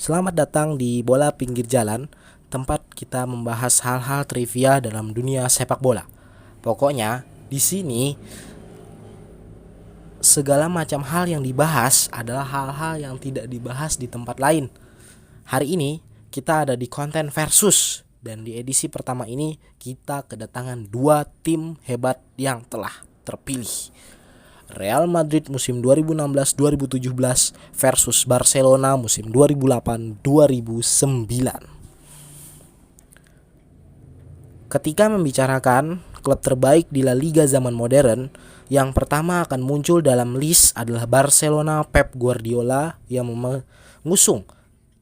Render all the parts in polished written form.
Selamat datang di Bola Pinggir Jalan, tempat kita membahas hal-hal trivia dalam dunia sepak bola. Pokoknya, di sini segala macam hal yang dibahas adalah hal-hal yang tidak dibahas di tempat lain. Hari ini kita ada di konten versus, dan di edisi pertama ini kita kedatangan dua tim hebat yang telah terpilih. Real Madrid musim 2016-2017 versus Barcelona musim 2008-2009. Ketika membicarakan klub terbaik di La Liga zaman modern, yang pertama akan muncul dalam list adalah Barcelona Pep Guardiola yang mengusung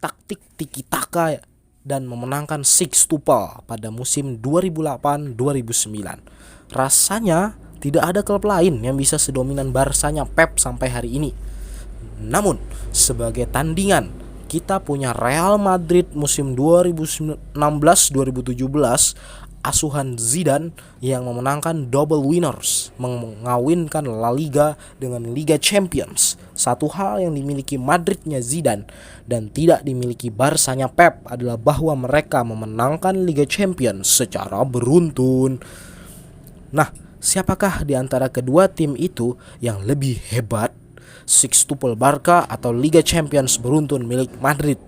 taktik tiki-taka dan memenangkan sextuple pada musim 2008-2009. Rasanya tidak ada klub lain yang bisa sedominan Barsanya Pep sampai hari ini. Namun, sebagai tandingan, kita punya Real Madrid musim 2016-2017 asuhan Zidane yang memenangkan double winners, mengawinkan La Liga dengan Liga Champions. Satu hal yang dimiliki Madridnya Zidane dan tidak dimiliki Barsanya Pep adalah bahwa mereka memenangkan Liga Champions secara beruntun. Nah, siapakah di antara kedua tim itu yang lebih hebat? Sextuple Barca atau Liga Champions beruntun milik Madrid?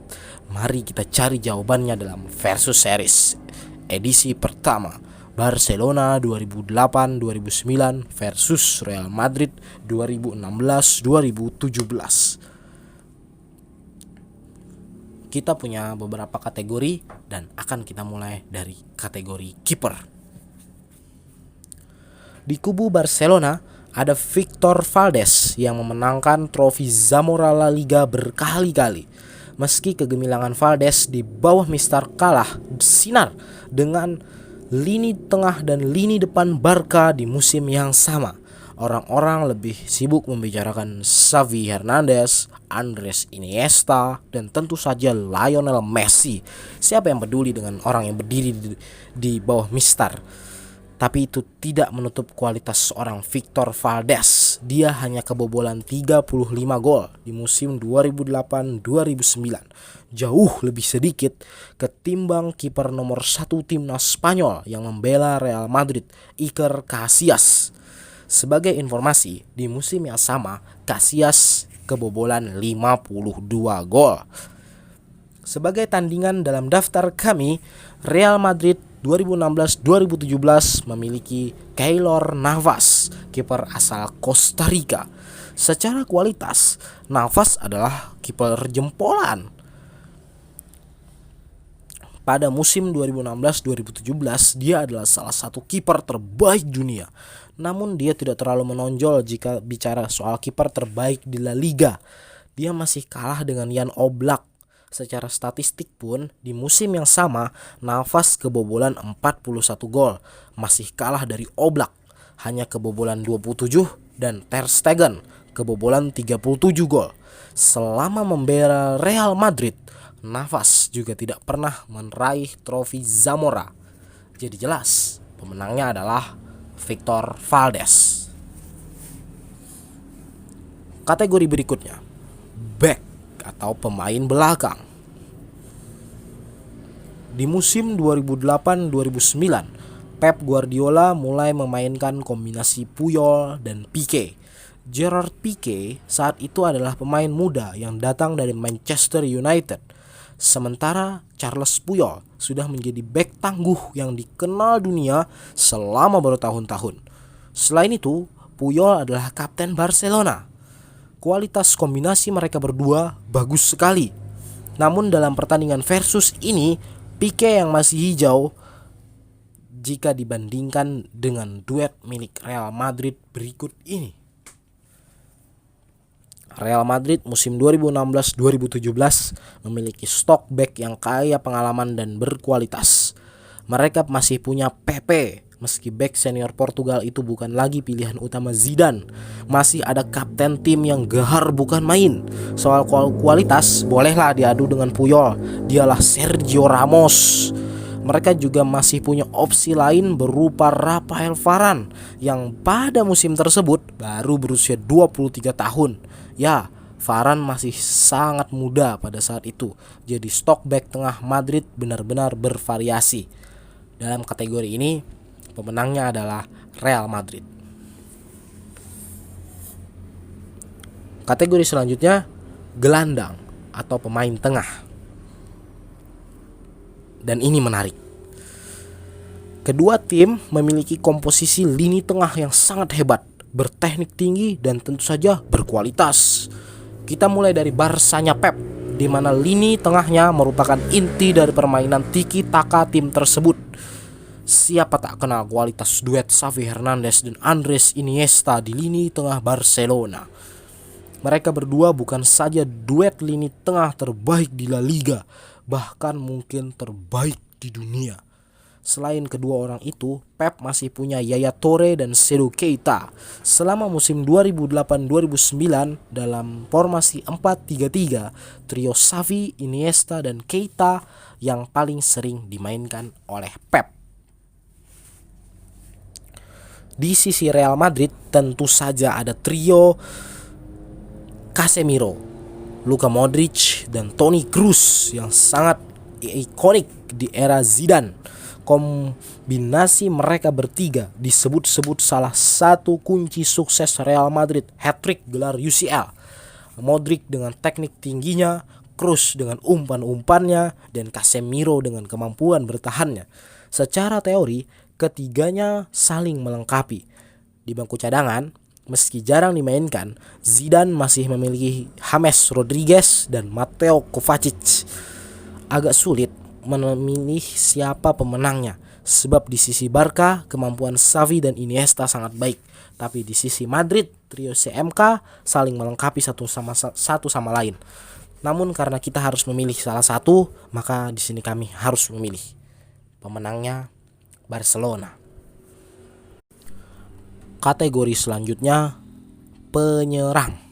Mari kita cari jawabannya dalam Versus Series edisi pertama, Barcelona 2008-2009 versus Real Madrid 2016-2017. Kita punya beberapa kategori dan akan kita mulai dari kategori kiper. Di kubu Barcelona ada Victor Valdés yang memenangkan trofi Zamora La Liga berkali-kali. Meski kegemilangan Valdés di bawah Mister kalah bersinar dengan lini tengah dan lini depan Barca di musim yang sama. Orang-orang lebih sibuk membicarakan Xavi Hernandez, Andres Iniesta, dan tentu saja Lionel Messi. Siapa yang peduli dengan orang yang berdiri di bawah Mister? Tapi itu tidak menutup kualitas seorang Victor Valdés. Dia hanya kebobolan 35 gol di musim 2008-2009. Jauh lebih sedikit ketimbang kiper nomor 1 timnas Spanyol yang membela Real Madrid, Iker Casillas. Sebagai informasi, di musim yang sama Casillas kebobolan 52 gol. Sebagai tandingan dalam daftar kami, Real Madrid 2016-2017 memiliki Keylor Navas, kiper asal Costa Rica. Secara kualitas, Navas adalah kiper jempolan. Pada musim 2016-2017, dia adalah salah satu kiper terbaik dunia. Namun dia tidak terlalu menonjol jika bicara soal kiper terbaik di La Liga. Dia masih kalah dengan Jan Oblak. Secara statistik pun, di musim yang sama, Navas kebobolan 41 gol, masih kalah dari Oblak, hanya kebobolan 27, dan Ter Stegen kebobolan 37 gol. Selama membela Real Madrid, Navas juga tidak pernah meraih trofi Zamora. Jadi jelas, pemenangnya adalah Victor Valdés. Kategori berikutnya, back atau pemain belakang. Di musim 2008-2009, Pep Guardiola mulai memainkan kombinasi Puyol dan Piqué. Gerard Piqué saat itu adalah pemain muda yang datang dari Manchester United. Sementara Charles Puyol sudah menjadi bek tangguh yang dikenal dunia selama bertahun-tahun. Selain itu, Puyol adalah kapten Barcelona. Kualitas kombinasi mereka berdua bagus sekali. Namun dalam pertandingan versus ini, Piqué yang masih hijau jika dibandingkan dengan duet milik Real Madrid berikut ini. Real Madrid musim 2016-2017 memiliki stok back yang kaya pengalaman dan berkualitas. Mereka masih punya Pepe. Meski back senior Portugal itu bukan lagi pilihan utama Zidane, masih ada kapten tim yang gahar bukan main. Soal kualitas, bolehlah diadu dengan Puyol, dialah Sergio Ramos. Mereka juga masih punya opsi lain berupa Rafael Varane yang pada musim tersebut baru berusia 23 tahun. Ya, Varane masih sangat muda pada saat itu. Jadi stok back tengah Madrid benar-benar bervariasi. Dalam kategori ini, pemenangnya adalah Real Madrid. Kategori selanjutnya, gelandang atau pemain tengah. Dan ini menarik. Kedua tim memiliki komposisi lini tengah yang sangat hebat, berteknik tinggi dan tentu saja berkualitas. Kita mulai dari Barsanya Pep, di mana lini tengahnya merupakan inti dari permainan tiki taka tim tersebut. Siapa tak kenal kualitas duet Xavi Hernandez dan Andres Iniesta di lini tengah Barcelona. Mereka berdua bukan saja duet lini tengah terbaik di La Liga, bahkan mungkin terbaik di dunia. Selain kedua orang itu, Pep masih punya Yaya Toure dan Sekou Keita. Selama musim 2008-2009 dalam formasi 4-3-3, trio Xavi, Iniesta, dan Keita yang paling sering dimainkan oleh Pep. Di sisi Real Madrid tentu saja ada trio Casemiro, Luka Modric, dan Toni Kroos yang sangat ikonik di era Zidane. Kombinasi mereka bertiga disebut-sebut salah satu kunci sukses Real Madrid hat-trick gelar UCL. Modric dengan teknik tingginya, Kroos dengan umpan-umpannya, dan Casemiro dengan kemampuan bertahannya. Secara teori, ketiganya saling melengkapi. Di bangku cadangan, meski jarang dimainkan, Zidane masih memiliki James Rodriguez dan Mateo Kovacic. Agak sulit memilih siapa pemenangnya, sebab di sisi Barca kemampuan Xavi dan Iniesta sangat baik, tapi di sisi Madrid trio CMK saling melengkapi satu sama lain. Namun karena kita harus memilih salah satu, maka di sini kami harus memilih pemenangnya Barcelona. Kategori selanjutnya, penyerang.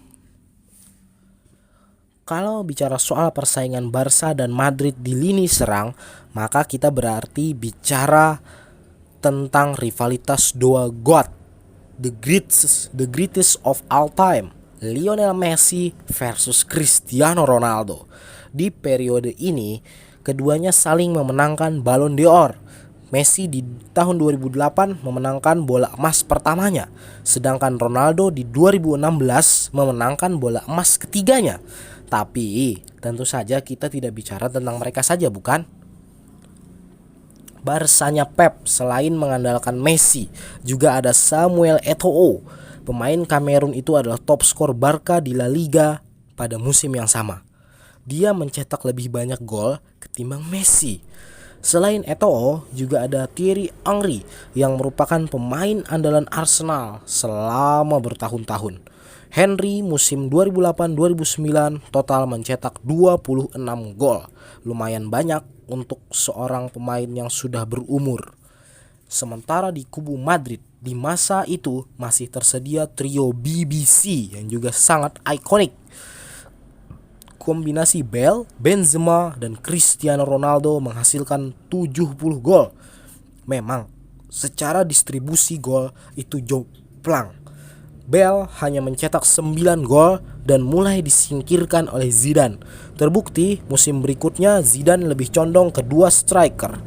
Kalau bicara soal persaingan Barca dan Madrid di lini serang, maka kita berarti bicara tentang rivalitas dua god, the greatest of all time, Lionel Messi versus Cristiano Ronaldo. Di periode ini, keduanya saling memenangkan Ballon d'Or. Messi di tahun 2008 memenangkan bola emas pertamanya, sedangkan Ronaldo di 2016 memenangkan bola emas ketiganya. Tapi tentu saja kita tidak bicara tentang mereka saja, bukan? Barsanya Pep selain mengandalkan Messi, juga ada Samuel Eto'o. Pemain Kamerun itu adalah top skor Barca di La Liga pada musim yang sama. Dia mencetak lebih banyak gol ketimbang Messi. Selain Eto'o, juga ada Thierry Henry yang merupakan pemain andalan Arsenal selama bertahun-tahun. Henry musim 2008-2009 total mencetak 26 gol. Lumayan banyak untuk seorang pemain yang sudah berumur. Sementara di kubu Madrid, di masa itu masih tersedia trio BBC yang juga sangat ikonik. Kombinasi Bale, Benzema, dan Cristiano Ronaldo menghasilkan 70 gol. Memang secara distribusi gol itu jomplang. Bale hanya mencetak 9 gol dan mulai disingkirkan oleh Zidane. Terbukti musim berikutnya Zidane lebih condong ke dua striker.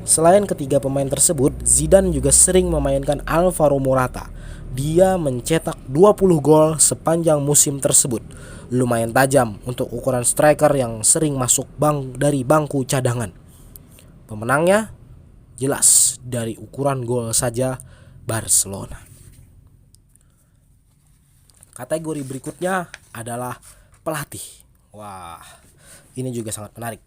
Selain ketiga pemain tersebut, Zidane juga sering memainkan Alvaro Morata. Dia mencetak 20 gol sepanjang musim tersebut. Lumayan tajam untuk ukuran striker yang sering masuk dari bangku cadangan. Pemenangnya jelas dari ukuran gol saja, Barcelona. Kategori berikutnya adalah pelatih. Wah, ini juga sangat menarik.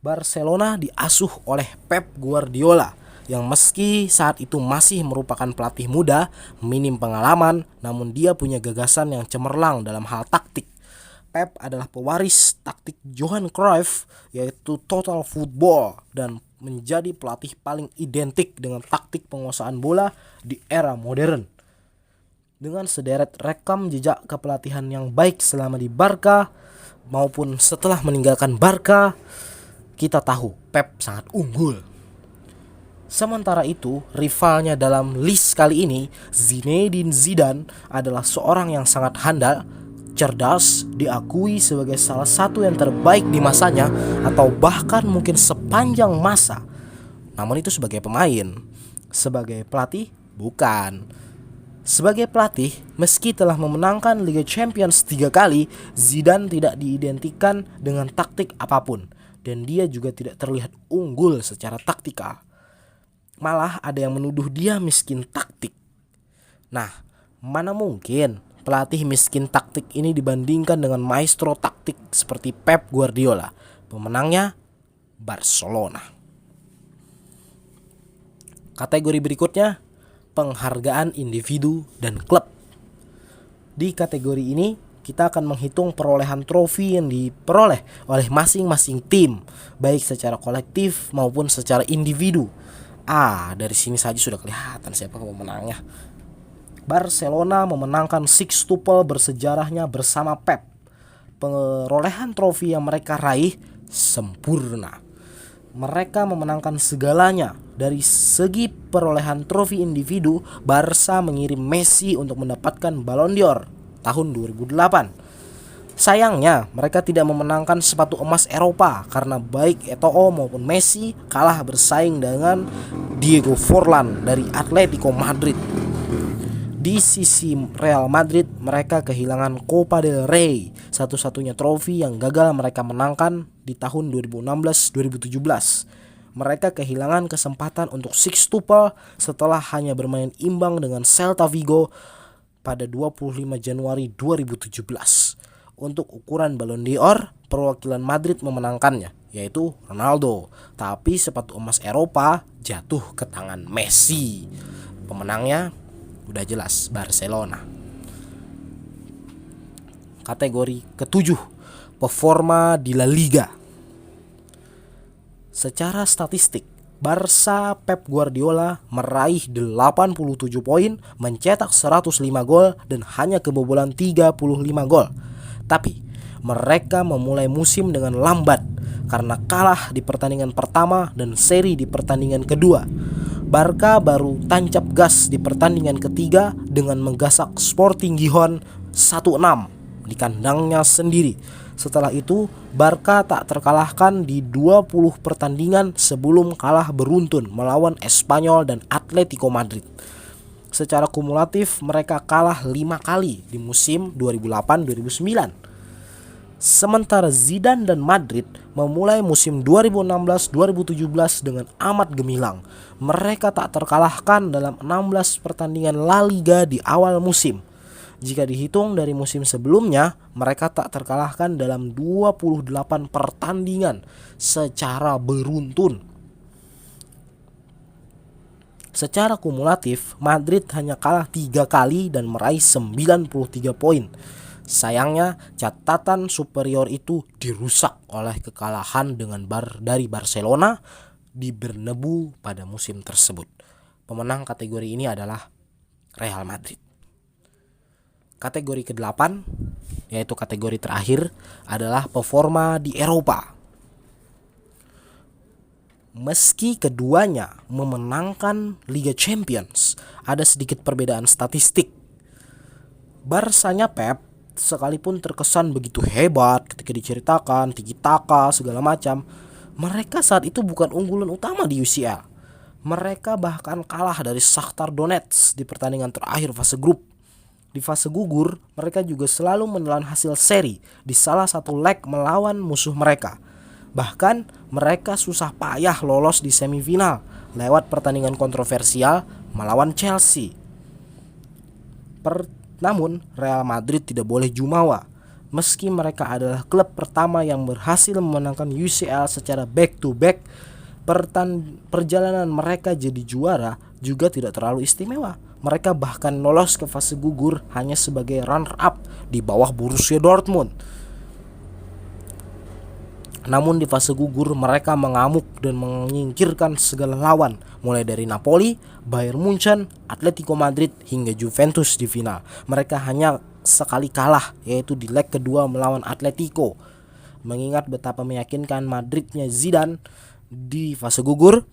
Barcelona diasuh oleh Pep Guardiola yang meski saat itu masih merupakan pelatih muda, minim pengalaman, namun dia punya gagasan yang cemerlang dalam hal taktik. Pep adalah pewaris taktik Johan Cruyff, yaitu total football, dan menjadi pelatih paling identik dengan taktik penguasaan bola di era modern. Dengan sederet rekam jejak kepelatihan yang baik selama di Barca maupun setelah meninggalkan Barca, kita tahu Pep sangat unggul. Sementara itu, rivalnya dalam list kali ini, Zinedine Zidane, adalah seorang yang sangat handal, cerdas, diakui sebagai salah satu yang terbaik di masanya atau bahkan mungkin sepanjang masa. Namun itu sebagai pemain. Sebagai pelatih, bukan. Sebagai pelatih, meski telah memenangkan Liga Champions 3 kali, Zidane tidak diidentikan dengan taktik apapun, dan dia juga tidak terlihat unggul secara taktikal. Malah ada yang menuduh dia miskin taktik. Nah, mana mungkin pelatih miskin taktik ini dibandingkan dengan maestro taktik seperti Pep Guardiola, pemenangnya Barcelona. Kategori berikutnya, penghargaan individu dan klub. Di kategori ini kita akan menghitung perolehan trofi yang diperoleh oleh masing-masing tim, baik secara kolektif maupun secara individu. Dari sini saja sudah kelihatan siapa pemenangnya. Barcelona memenangkan sextuple bersejarahnya bersama Pep. Perolehan trofi yang mereka raih sempurna. Mereka memenangkan segalanya. Dari segi perolehan trofi individu, Barca mengirim Messi untuk mendapatkan Ballon d'Or tahun 2008. Sayangnya, mereka tidak memenangkan sepatu emas Eropa karena baik Eto'o maupun Messi kalah bersaing dengan Diego Forlan dari Atletico Madrid. Di sisi Real Madrid, mereka kehilangan Copa del Rey, satu-satunya trofi yang gagal mereka menangkan di tahun 2016-2017. Mereka kehilangan kesempatan untuk sextuple setelah hanya bermain imbang dengan Celta Vigo pada 25 Januari 2017. Untuk ukuran Ballon d'Or, perwakilan Madrid memenangkannya, yaitu Ronaldo. Tapi sepatu emas Eropa jatuh ke tangan Messi. Pemenangnya udah jelas, Barcelona. Kategori ketujuh, performa di La Liga. Secara statistik, Barca Pep Guardiola meraih 87 poin, mencetak 105 gol dan hanya kebobolan 35 gol. Tapi mereka memulai musim dengan lambat karena kalah di pertandingan pertama dan seri di pertandingan kedua. Barca baru tancap gas di pertandingan ketiga dengan menggasak Sporting Gijon 1-6 di kandangnya sendiri. Setelah itu, Barca tak terkalahkan di 20 pertandingan sebelum kalah beruntun melawan Espanyol dan Atletico Madrid. Secara kumulatif, mereka kalah 5 kali di musim 2008-2009. Sementara Zidane dan Madrid memulai musim 2016-2017 dengan amat gemilang. Mereka tak terkalahkan dalam 16 pertandingan La Liga di awal musim. Jika dihitung dari musim sebelumnya, mereka tak terkalahkan dalam 28 pertandingan secara beruntun. Secara kumulatif, Madrid hanya kalah 3 kali dan meraih 93 poin. Sayangnya, catatan superior itu dirusak oleh kekalahan dari Barcelona di Bernabeu pada musim tersebut. Pemenang kategori ini adalah Real Madrid. Kategori ke-8, yaitu kategori terakhir, adalah performa di Eropa. Meski keduanya memenangkan Liga Champions, ada sedikit perbedaan statistik. Barcanya Pep sekalipun terkesan begitu hebat ketika diceritakan tiki-taka segala macam, mereka saat itu bukan unggulan utama di UCL. Mereka bahkan kalah dari Shakhtar Donetsk di pertandingan terakhir fase grup. Di fase gugur, mereka juga selalu menelan hasil seri di salah satu leg melawan musuh mereka. Bahkan mereka susah payah lolos di semifinal lewat pertandingan kontroversial melawan Chelsea. Namun Real Madrid tidak boleh jumawa. Meski mereka adalah klub pertama yang berhasil memenangkan UCL secara back to back, perjalanan mereka jadi juara juga tidak terlalu istimewa. Mereka bahkan lolos ke fase gugur hanya sebagai runner up di bawah Borussia Dortmund. Namun di fase gugur mereka mengamuk dan menyingkirkan segala lawan, mulai dari Napoli, Bayern Munchen, Atletico Madrid hingga Juventus di final. Mereka hanya sekali kalah, yaitu di leg kedua melawan Atletico. Mengingat betapa meyakinkan Madridnya Zidane di fase gugur,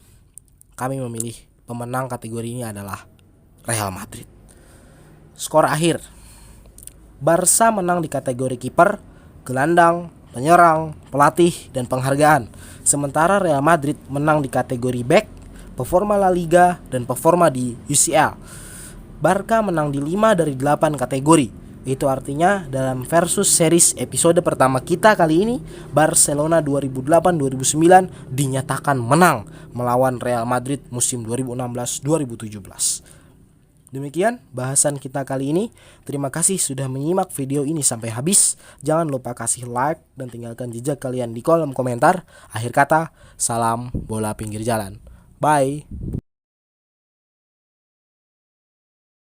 kami memilih pemenang kategori ini adalah Real Madrid. Skor akhir Barca menang di kategori kiper, gelandang, penyerang, pelatih, dan penghargaan. Sementara Real Madrid menang di kategori back, performa La Liga, dan performa di UCL. Barca menang di 5 dari 8 kategori. Itu artinya dalam versus series episode pertama kita kali ini, Barcelona 2008-2009 dinyatakan menang melawan Real Madrid musim 2016-2017. Demikian bahasan kita kali ini. Terima kasih sudah menyimak video ini sampai habis. Jangan lupa kasih like dan tinggalkan jejak kalian di kolom komentar. Akhir kata, salam bola pinggir jalan. Bye.